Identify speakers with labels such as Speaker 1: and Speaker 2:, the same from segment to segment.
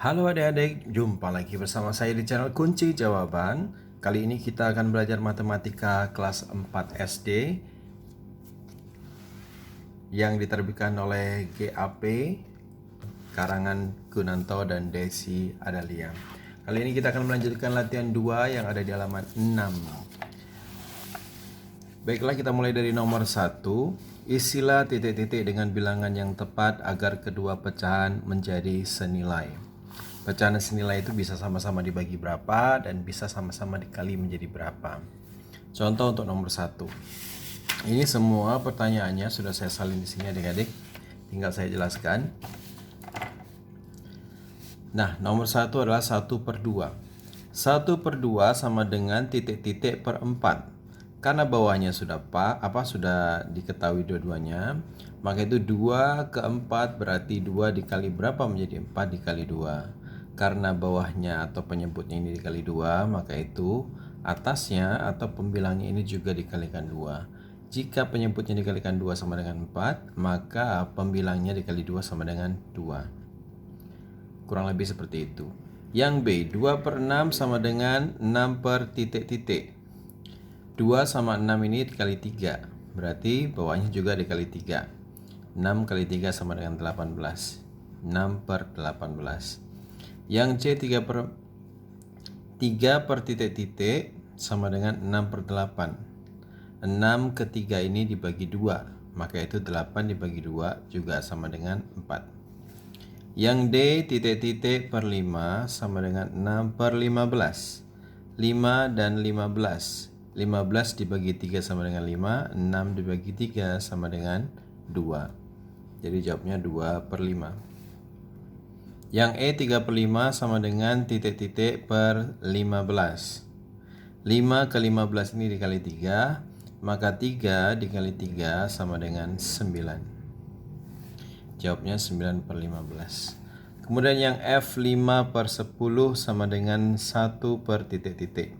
Speaker 1: Halo adik-adik, jumpa lagi bersama saya di channel Kunci Jawaban. Kali ini kita akan belajar matematika kelas 4 SD yang diterbitkan oleh GAP, karangan Gunanto dan Desi Adalia. Kali ini kita akan melanjutkan latihan 2 yang ada di halaman 6. Baiklah, kita mulai dari nomor 1. Isilah titik-titik dengan bilangan yang tepat agar kedua pecahan menjadi senilai. Pecahan senilai itu bisa sama-sama dibagi berapa dan bisa sama-sama dikali menjadi berapa. Contoh untuk nomor 1. Ini semua pertanyaannya sudah saya salin di sini adik-adik. Tinggal saya jelaskan. Nah, nomor 1 adalah 1/2. 1/2 sama dengan titik-titik per 4. Karena bawahnya sudah sudah diketahui dua-duanya, maka itu 2/4 berarti 2 dikali berapa menjadi 4 dikali 2. Karena bawahnya atau penyebutnya ini dikali 2, maka itu atasnya atau pembilangnya ini juga dikalikan 2. Jika penyebutnya dikalikan 2 sama dengan 4, maka pembilangnya dikali 2 sama dengan 2. Kurang lebih seperti itu. Yang B, 2/6 sama dengan 6/titik-titik. 2 sama 6 ini dikali 3, berarti bawahnya juga dikali 3. 6 kali 3 sama dengan 18. 6/18. Yang C, 3/titik-titik sama dengan 6/8. 6 ke 3 ini dibagi 2, maka itu 8 dibagi 2 juga sama dengan 4. Yang D, titik-titik per 5 sama dengan 6/15. 5 dan 15. 15 dibagi 3 sama dengan 5, 6 dibagi 3 sama dengan 2. Jadi jawabnya 2/5. Yang E, 3/5 sama dengan titik-titik per 15. 5 ke 15 ini dikali 3, maka 3 dikali 3 sama dengan 9. Jawabnya 9/15. Kemudian yang F, 5/10 sama dengan 1/titik-titik.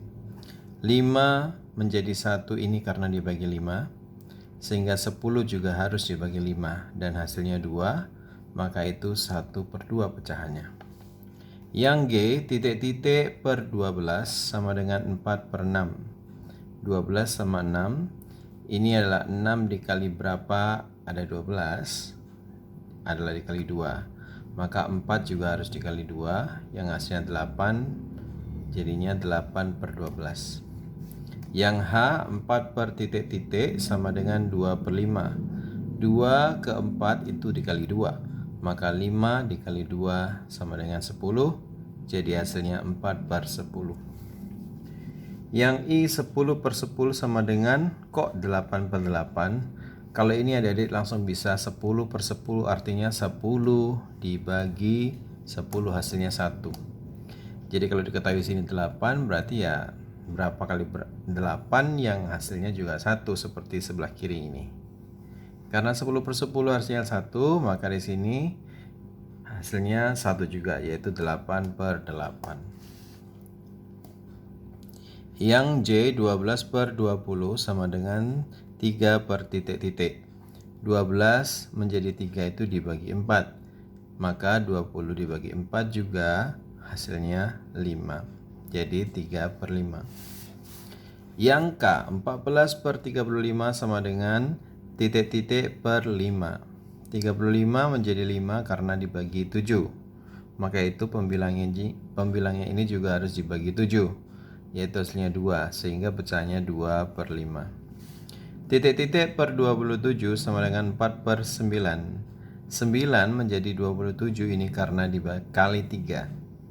Speaker 1: 5 menjadi 1 ini karena dibagi 5, sehingga 10 juga harus dibagi 5 dan hasilnya 2, maka itu 1/2 pecahannya. Yang G, titik-titik per 12 sama dengan 4/6. 12 sama 6, ini adalah 6 dikali berapa ada 12, adalah dikali 2. Maka 4 juga harus dikali 2, yang hasilnya 8, jadinya 8/12. Yang H, 4/titik-titik sama dengan 2/5. 2 ke 4 itu dikali 2, maka 5 dikali 2 sama dengan 10, jadi hasilnya 4/10. Yang I, 10/10 sama dengan kok 8/8. Kalau ini adik-adik langsung bisa 10/10, artinya 10 dibagi 10 hasilnya 1. Jadi kalau diketahui sini 8, berarti ya berapa kali 8 yang hasilnya juga 1 seperti sebelah kiri ini. Karena 10/10 hasilnya 1, maka di sini hasilnya 1 juga, yaitu 8/8. Yang J, 12/20 sama dengan 3/titik-titik. 12 menjadi 3 itu dibagi 4, maka 20 dibagi 4 juga hasilnya 5, jadi 3/5. Yang K, 14/35 sama dengan titik-titik per 5. 35 menjadi 5 karena dibagi 7, maka itu pembilangnya ini juga harus dibagi 7, yaitu hasilnya 2, sehingga pecahnya 2/5. Titik-titik per 27 sama dengan 4/9. 9 menjadi 27 ini karena dikali 3,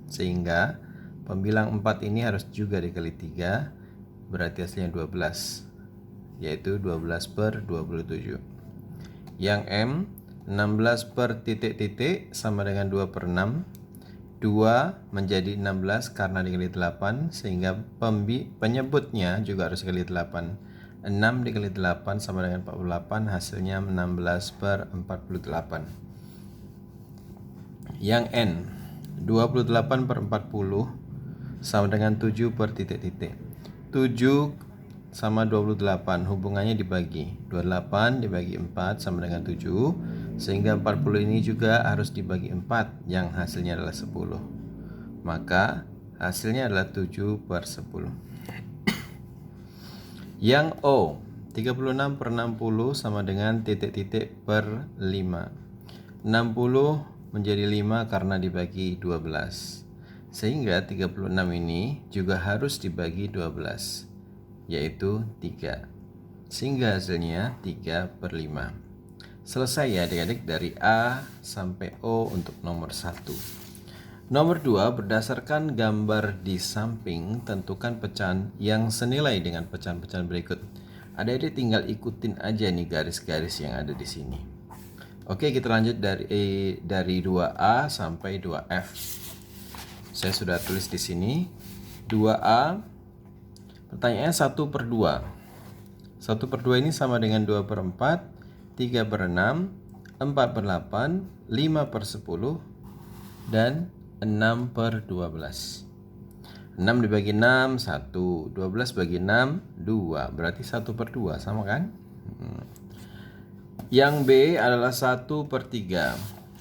Speaker 1: sehingga pembilang 4 ini harus juga dikali 3, berarti hasilnya 12, yaitu 12/27. Yang M, 16/titik-titik sama dengan 2/6. 2 menjadi 16 karena dikali 8, sehingga penyebutnya juga harus dikali 8. 6 dikali 8 sama dengan 48, hasilnya 16/48. Yang N, 28/40 sama dengan 7/titik-titik. 7 sama 28, hubungannya dibagi 28 dibagi 4 sama dengan 7, sehingga 40 ini juga harus dibagi 4 yang hasilnya adalah 10. maka hasilnya adalah 7/10. Yang O, 36 per 60 sama dengan titik-titik per 5. 60 menjadi 5 karena dibagi 12. Sehingga 36 ini juga harus dibagi 12, yaitu 3. Sehingga hasilnya 3/5. Selesai ya adik-adik dari A sampai O untuk nomor 1. Nomor 2, berdasarkan gambar di samping, tentukan pecahan yang senilai dengan pecahan-pecahan berikut. Adik-adik tinggal ikutin aja nih garis-garis yang ada di sini. Oke, kita lanjut dari 2A sampai 2F. Saya sudah tulis di sini. 2A, pertanyaannya 1/2. 1/2 ini sama dengan 2/4, 3/6, 4/8, 5/10, dan 6/12. 6 dibagi 6, 1. 12 bagi 6, 2. Berarti 1/2, sama kan? Yang B adalah 1/3.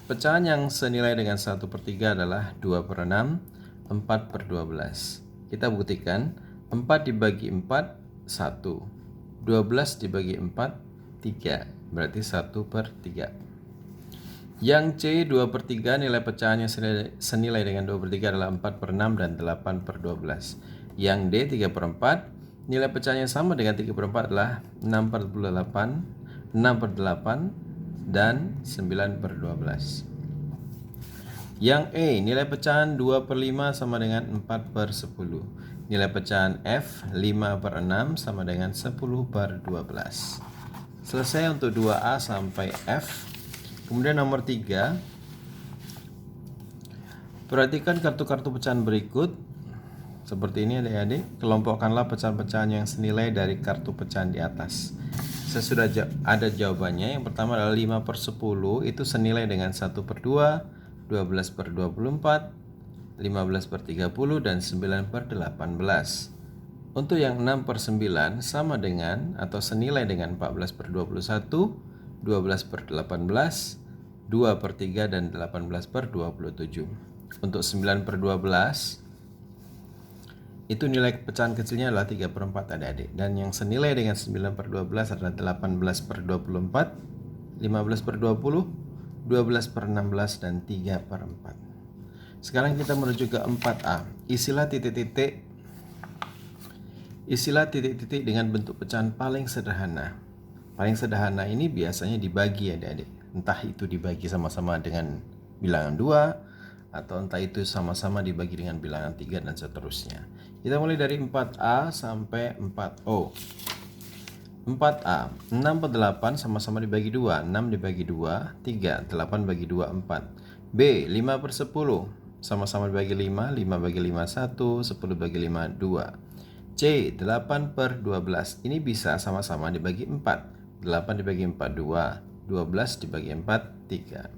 Speaker 1: Pecahan yang senilai dengan 1/3 adalah 2/6, 4/12. Kita buktikan. 4 dibagi 4, 1. 12 dibagi 4, 3. Berarti 1/3. Yang C, 2/3, nilai pecahannya senilai dengan 2/3 adalah 4/6 dan 8/12. Yang D, 3/4, nilai pecahannya sama dengan 3/4 adalah 6/8, 6/8, dan 9/12. Yang E, nilai pecahan 2/5 sama dengan 4/10. Nilai pecahan F, 5/6 sama dengan 10/12. Selesai untuk 2A sampai F. Kemudian nomor 3, perhatikan kartu-kartu pecahan berikut. Seperti ini adik-adik, kelompokkanlah pecahan-pecahan yang senilai dari kartu pecahan di atas. Saya sudah ada jawabannya. Yang pertama adalah 5/10, itu senilai dengan 1/2, 12/24, 15/30, dan 9/18. Untuk yang 6/9 sama dengan atau senilai dengan 14/21, 12/18, 2/3, dan 18/27. Untuk 9/12 itu nilai pecahan kecilnya adalah 3/4 adik-adik. Dan yang senilai dengan 9/12 adalah 18/24, 15/20, 12/16, dan 3/4. Sekarang kita menuju ke 4A. Isilah titik-titik dengan bentuk pecahan paling sederhana. Paling sederhana ini biasanya dibagi adik-adik. Entah itu dibagi sama-sama dengan bilangan 2, atau entah itu sama-sama dibagi dengan bilangan 3, dan seterusnya. Kita mulai dari 4A sampai 4O. 4A, 6/8 sama-sama dibagi 2. 6 dibagi 2, 3. 8 bagi 2, 4. B, 5/10 sama-sama dibagi 5. 5 bagi 5, 1. 10 bagi 5, 2. C, 8/12. Ini bisa sama-sama dibagi 4. 8 dibagi 4, 2. 12 dibagi 4, 3.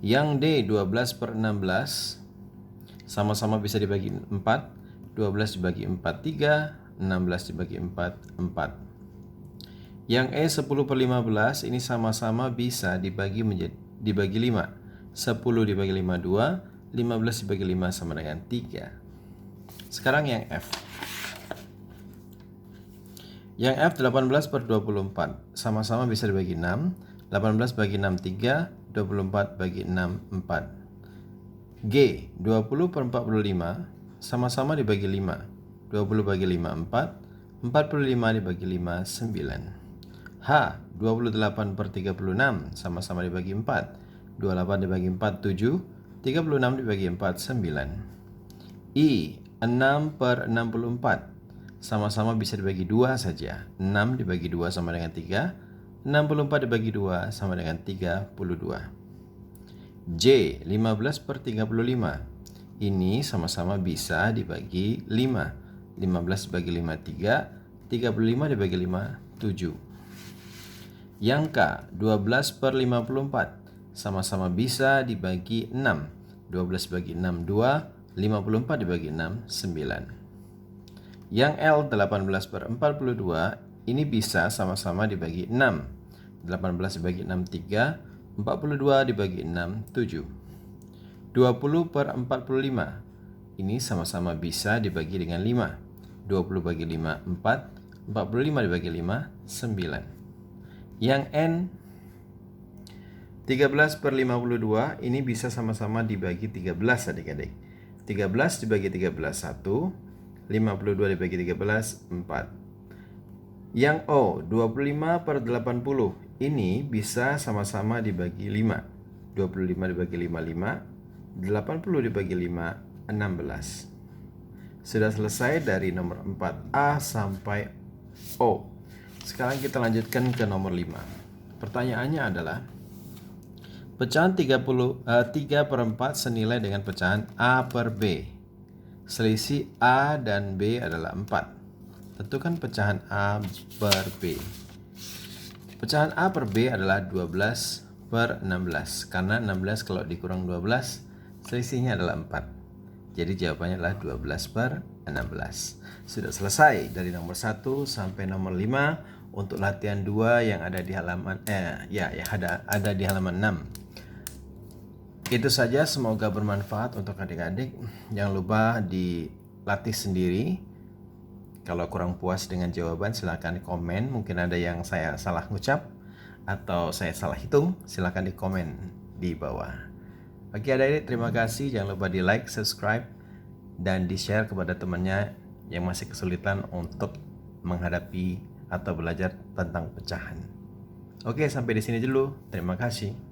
Speaker 1: Yang D, 12/16 sama-sama bisa dibagi 4. 12 dibagi 4, 3. 16 dibagi 4, 4. Yang E, 10/15, ini sama-sama bisa dibagi 5. 10 dibagi 5, 2. 15 dibagi 5 sama dengan 3. Sekarang yang F. Yang F, 18/24 sama-sama bisa dibagi 6. 18 bagi 6, 3. 24 bagi 6, 4. G, 20/45 sama-sama dibagi 5. 20 bagi 5, 4. 45 dibagi 5, 9. H, 28/36 sama-sama dibagi 4. 28 dibagi 4, 7. 36 dibagi 4, 9. I, 6/64 sama-sama bisa dibagi 2 saja. 6 dibagi 2 sama dengan 3. 64 dibagi 2 sama dengan 32. J, 15/35. Ini sama-sama bisa dibagi 5. 15 dibagi 5, 3. 35 dibagi 5, 7. Yang K, 12/54 sama-sama bisa dibagi 6. 12 bagi 6, 2. 54 dibagi 6, 9. Yang L, 18/42, ini bisa sama-sama dibagi 6. 18 dibagi 6, 3. 42 dibagi 6, 7. 20/45 ini sama-sama bisa dibagi dengan 5. 20 bagi 5, 4. 45 dibagi 5, 9. Yang N, 13 per 52 ini bisa sama-sama dibagi 13 adik-adik. 13 dibagi 13, 1. 52 dibagi 13, 4. Yang O, 25 per 80 ini bisa sama-sama dibagi 5. 25 dibagi 5, 5. 80 dibagi 5, 16. Sudah selesai dari nomor 4A sampai O. Sekarang kita lanjutkan ke nomor 5. Pertanyaannya adalah, pecahan 3 per 4 senilai dengan pecahan A per B. Selisih A dan B adalah 4. Tentukan pecahan A per B. Pecahan A per B adalah 12 per 16. Karena 16 kalau dikurang 12, selisihnya adalah 4. Jadi jawabannya adalah 12 per 16. Sudah selesai dari nomor 1 sampai nomor 5 untuk latihan 2 yang ada di halaman ada di halaman 6. Itu saja, semoga bermanfaat untuk adik-adik. Jangan lupa dilatih sendiri. Kalau kurang puas dengan jawaban, silakan komen. Mungkin ada yang saya salah ngucap atau saya salah hitung, silakan di komen di bawah. Oke adik-adik, terima kasih. Jangan lupa di like, subscribe, dan di share kepada temannya yang masih kesulitan untuk menghadapi atau belajar tentang pecahan. Oke, sampai di sini dulu. Terima kasih.